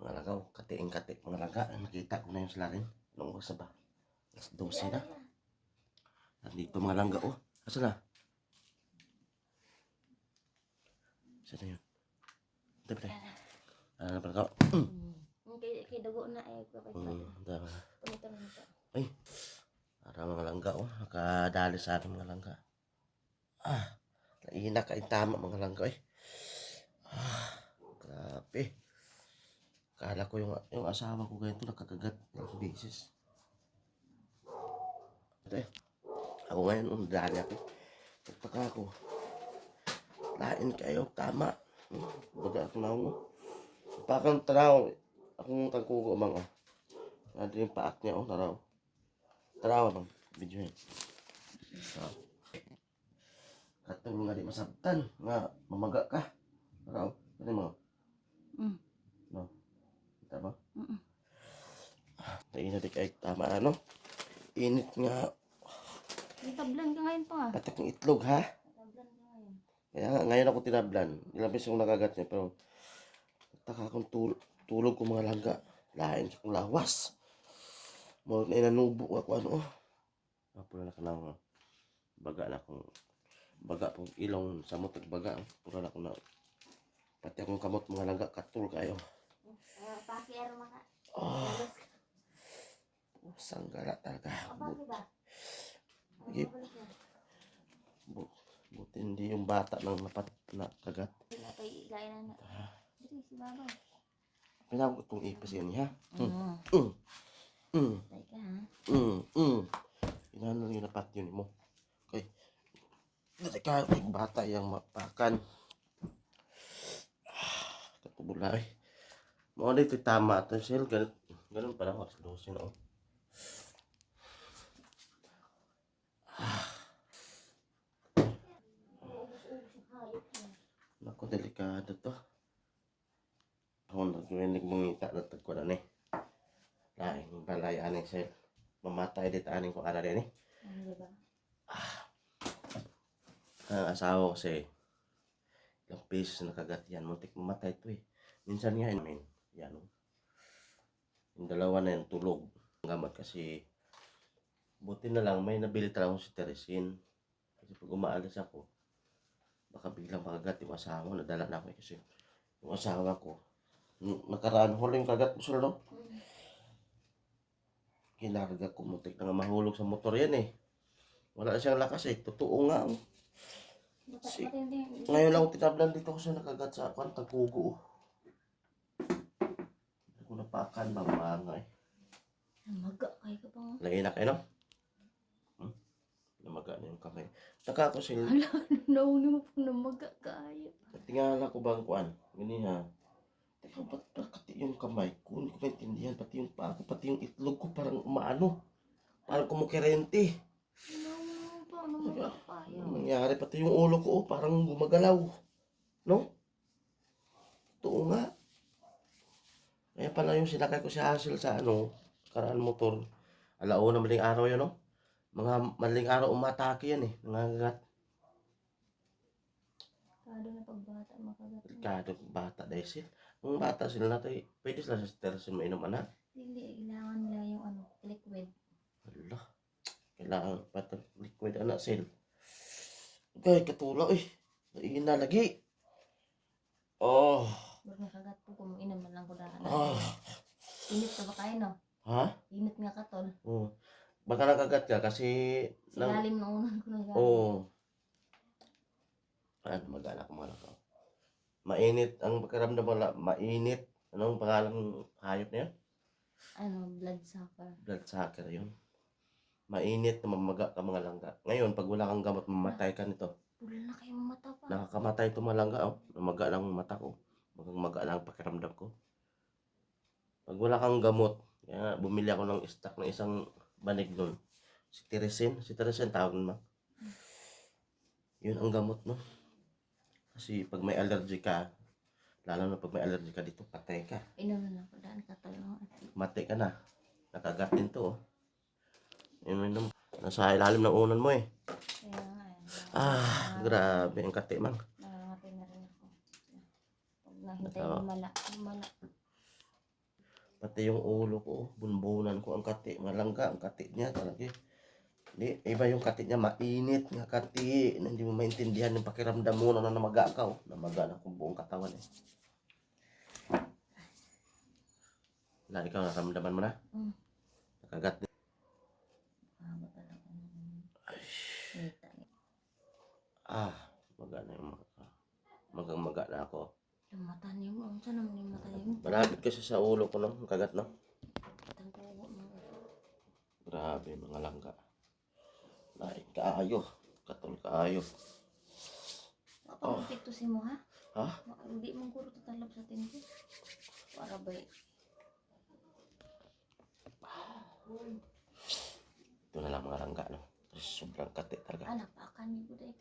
Mga lagaw, kati mga laga. Nakita ko na yung salarin. Anong oras ba? Alas 12 na. Nandito mga langga, oh. Asa na? Asa na yun? Ito ba? Ano na pala ka? Kay dugo na eh. Tama. Ito. Ay, para mga langga, oh. Nakadali sa akin mga langga. Naina ka tama mga langga, eh. Grabe. Kala ko yung asawa ko ganito nakakagat ng bisis. Ito eh. Ako ngayon, dali ako. Nagtaka ako. Lain kayo, tama. Baga ako na ako. Pakang taraw. Akong tangkugo mga. Nandito yung paak niya, oh, taraw. Taraw bang video yun. Katong nga di masabtan. Nga, mamaga ka. Taraw. Ano mo? No? Kita ba? Nainit kayo, tama ano? Init nga. Tablan ka ngayon pa nga. Patak ng itlog, ha? Tablan ka ngayon. Kaya nga, ngayon ako tinablan. Ilang beses akong nagagat niya, pero taka akong tulog ko mga langga. Lain sa kong lawas. Mo na inanubo ako ano. Pura na ka na baga na akong baga pong ilong sa motag baga. Pura na akong na pati akong kamot mga langga katul kayo. Pakiaro maka. Sanggala talaga. Buti hindi yung bata nang nakagat. Kailangan ko itong ipis yan, ha? Teka ha. Inaano yung napat yun mo. Okay. Teka, yung bata yung mapakan. Katubulay. Mga dito tama ito, Sel. Ganun pala, mas 12 na, oh. Naku, delikado to. Ako nagwinig mong ita na tagko na ni. Laing balay aning Sel. Mamatay dit aning ko ara rin eh. Ano ba? Ang asawa ko kasi ilang beses nakagat yan. Muntik mamatay to eh. Minsan nga yun. Yan. Yung dalawa na yung tulog. Gamot kasi buti na lang may nabili talaga akong cetirizine. Kasi pag umaalis ako, baka biglang makagat yung asawa ko. Nadala na ako eh. Kasi yung asawa ko, nakaraan huling kagat mo sila, no? Kinarga ko, muntik na nga mahulog sa motor yan eh. Wala siyang lakas eh. Totoo nga. Ngayon lang ako tinablan dito kasi nakagat sa akin. Tagpugo. Hindi ko napakan. Mamanga eh. Namaga kayo ka pa. Lagay na kayo, no? Namaga na yung kamay. Taka ko sila. Hala, nauni mo po namaga kayo. Tingala ko bang kuan. Ganyan ha. Teka, ba't nakati yung kamay ko? Hindi ko maintindihan. Pati yung paa ko, pati yung itlog ko parang umaano. Parang kumukurente. Nauni mo po namaga kayo. Ano nangyari? Pati yung ulo ko, oh, parang gumagalaw. No? Totoo nga. Kaya pala yung sinakay ko si Hazel sa ano, karaan motor. Alauna maling araw yun, no? Mga maling araw umatake yan eh. Nangagat. Kado na pagbata makagat. Delikado bata dahil sila. Kung bata sila natin, pwede sila sa steril mainom anak. Hindi, kailangan nila yung ano, liquid. Wala. Kailangan pati liquid anak sila. Okay, katulaw eh. Naina lagi. Oh. Ba't nakagat po kung inom man lang ko daan. Ah. Init ka ba kayo, no? Ha? Init nga ka, tol. Oh. Baka nakagat ka kasi... Silalim na unan ko na. Oo. Ano, mag-anak mo lang ako. Mainit ang pakiramdam mo, mainit. Anong pangalang hayop na yun? Ano, blood sucker. Blood sucker yun. Mainit na mamaga ka mga langga. Ngayon, pag wala kang gamot, mamatay ka nito. Pula na kayo mata pa. Nakakamatay ito mga langga, oh. Namaga lang ang mata ko. Maga lang ang pakiramdam ko. Pag wala kang gamot, kaya bumili ako ng stock ng isang banig nun. Cetirizine tawag naman. Yun ang gamot, no? Kasi pag may allergy ka, lalo na pag may allergy ka dito, patay ka. Inom na lang ko daan ka, tol. Matay ka na. Nakagat din to, oh. Yun, nasa ilalim ng unan mo, eh. Kaya nga, Grabe ang kati, man. nangangatay na rin ako. Pag nahintay, lumala. Pati yung ulo ko, bunbunan ko ang kati. Malangga ang kati niya talaga. Di, iba yung kati niya, mainit nga kati. Hindi mo maintindihan yung pakiramdam mo na namaga ka. Oh. Namaga na kung buong katawan eh. Wala, ikaw naramdaman mo na? Nakagat din. Haba talaga ng kita. Maga na yung mata. Magang-maga na ako. Yung mata niyo mo. Saan naman yung mata niyo? Malapit kasi sa ulo ko no, kagat no. Tangkuho mo. Grabe mga langga. Lain kaayo. Katol kaayo. Ako magpiktusin mo ha? Ha? Hindi mong guro tatalab sa tinko. Para ba Ito na lang mga langga no. Sobrang kati talaga. anak, pakan niyo ko dahil.